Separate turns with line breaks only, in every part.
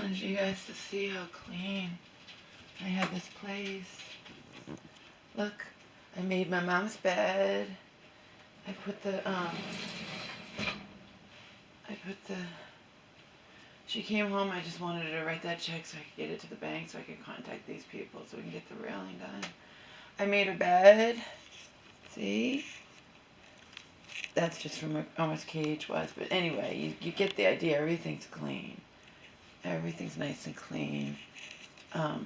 wanted you guys to see how clean I had this place. Look, I made my mom's bed. I put the, she came home, I just wanted her to write that check so I could get it to the bank so I could contact these people so we can get the railing done. I made her bed. See? That's just from where Almost Cage was. But anyway, you get the idea. Everything's clean. Everything's nice and clean. I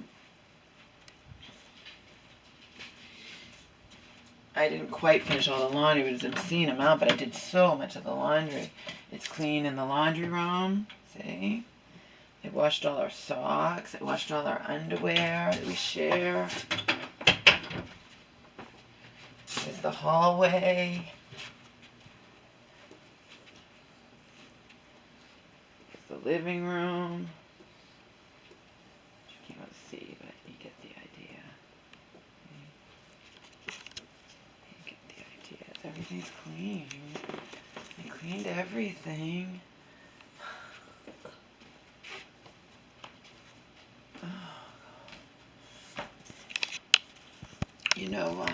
didn't quite finish all the laundry. It was an obscene amount, but I did so much of the laundry. It's clean in the laundry room. See? I washed all our socks. I washed all our underwear that we share. There's the hallway. There's the living room. You can't see, but you get the idea. You get the idea. Everything's clean. I cleaned everything. You know,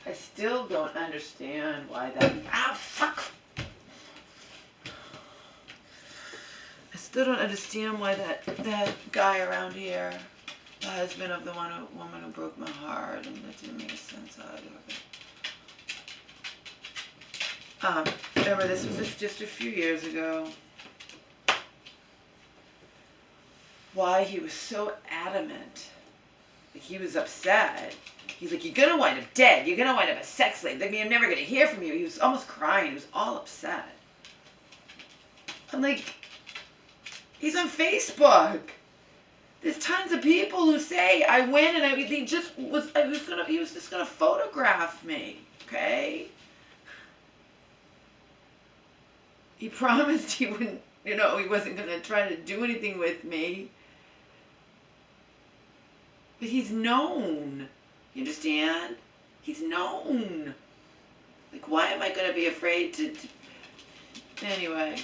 I still don't understand why that. Ah, fuck! I still don't understand why that guy around here, the husband of the woman who broke my heart, and that didn't make sense either. Remember, this was just a few years ago. Why he was so adamant. Like, he was upset. He's like, you're going to wind up dead. You're going to wind up a sex slave. Like, I'm never going to hear from you. He was almost crying. He was all upset. I'm like, he's on Facebook. There's tons of people who say I win and he was just gonna photograph me, okay? He promised he wouldn't, he wasn't gonna try to do anything with me. But he's known. You understand? He's known. Like, why am I gonna be afraid to... Anyway.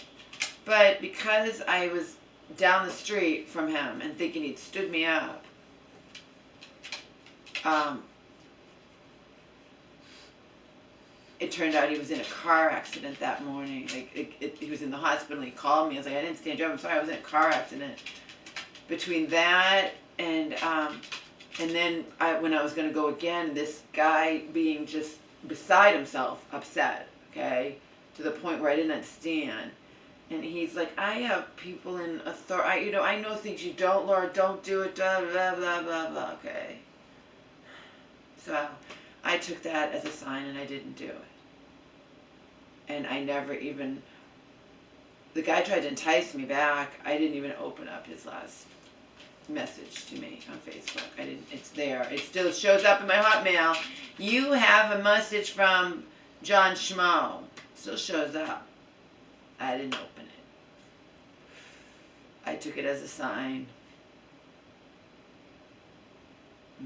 But because I was down the street from him and thinking he'd stood me up, it turned out he was in a car accident that morning. Like, he was in the hospital and he called me. I was like, I didn't stand you up. I'm sorry, I was in a car accident. Between that and then when I was going to go again, this guy being just beside himself, upset, okay, to the point where I didn't understand. And he's like, I have people in authority, I know things you don't, Laura, don't do it, blah, blah, blah, blah, blah, okay. So I took that as a sign and I didn't do it. And I never even, the guy tried to entice me back. I didn't even open up his last message to me on Facebook. It's there. It still shows up in my Hotmail. You have a message from John Schmo. It still shows up. I didn't open it. I took it as a sign.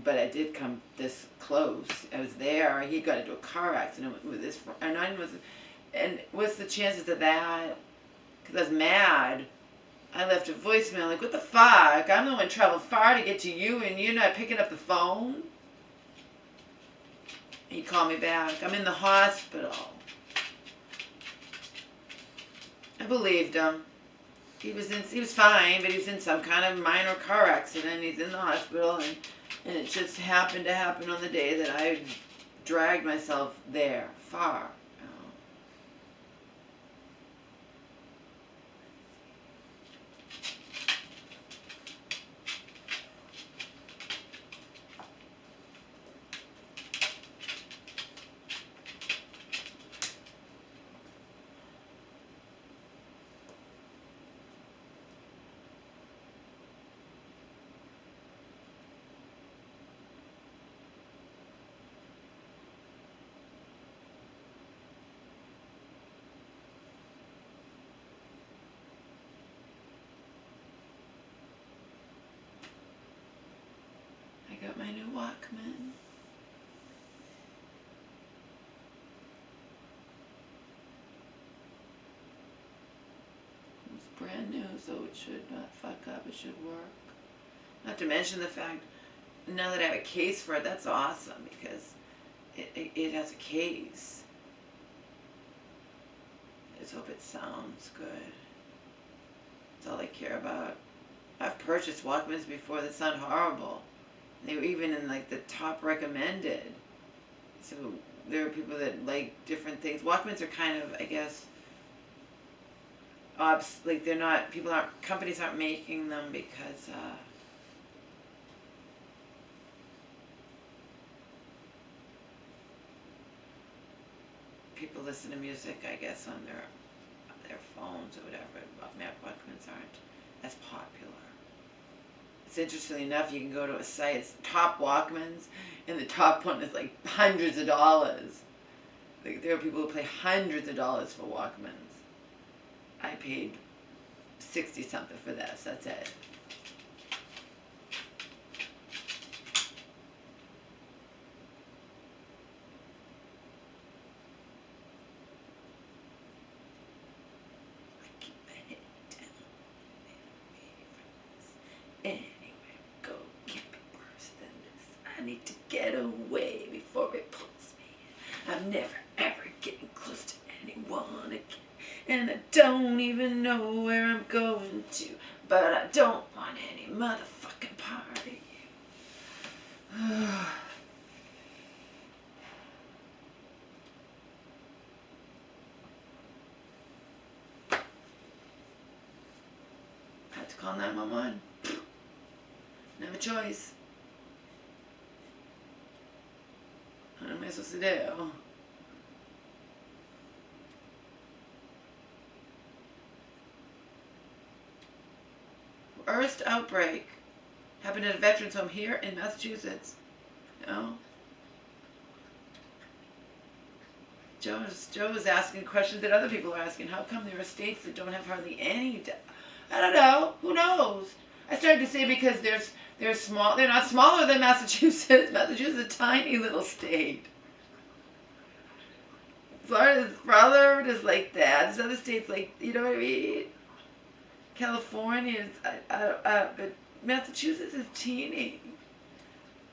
But I did come this close. I was there. He got into a car accident with this. And what's the chances of that? Because I was mad. I left a voicemail like, what the fuck? I'm the one traveling far to get to you and you're not picking up the phone? He called me back. I'm in the hospital. I believed him. He was fine, but he was in some kind of minor car accident. He's in the hospital, and it just happened to happen on the day that I dragged myself there, far. I got my new Walkman. brand new, so it should not fuck up. It should work. Not to mention the fact, now that I have a case for it, that's awesome because it has a case. I just hope it sounds good. That's all I care about. I've purchased Walkmans before that sound horrible. They were even in like the top recommended. So there are people that like different things. Walkmans are kind of, I guess, like they're not, companies aren't making them because people listen to music, I guess, on their phones or whatever. Walkmans aren't as popular. It's interesting enough, you can go to a site, it's top Walkmans, and the top one is like hundreds of dollars. Like there are people who pay hundreds of dollars for Walkmans. I paid 60 something for this, that's it. I keep my head down. Anyway, go can't be worse than this. I need to get away before it pulls me. I'm never ever getting close to anyone again. And I don't even know where I'm going to. But I don't want any motherfucking part of you. I had to call 911. Never choice. What am I supposed to do? Worst outbreak happened at a veterans home here in Massachusetts. No. Joe was asking questions that other people are asking. How come there are states that don't have hardly any? I don't know. Who knows? I started to say because they're small. They're not smaller than Massachusetts. Massachusetts is a tiny little state. Florida's brother is like that. There's other states like, you know what I mean? California is, but Massachusetts is teeny.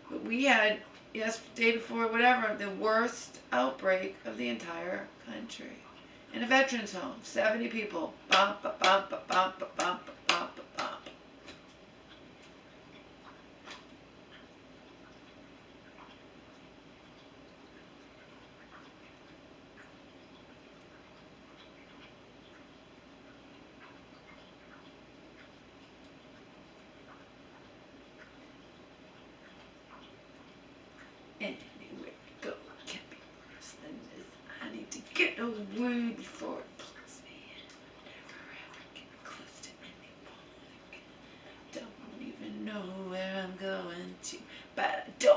But we had, day before, whatever, the worst outbreak of the entire country. In a veterans home, 70 people. Bump, bump, bump, bump, bump, bump, bump, bump, bump. Anywhere to go can't be worse than this. I need to get away before it pulls me in. Never ever get close to anyone again. Don't even know where I'm going to, but I don't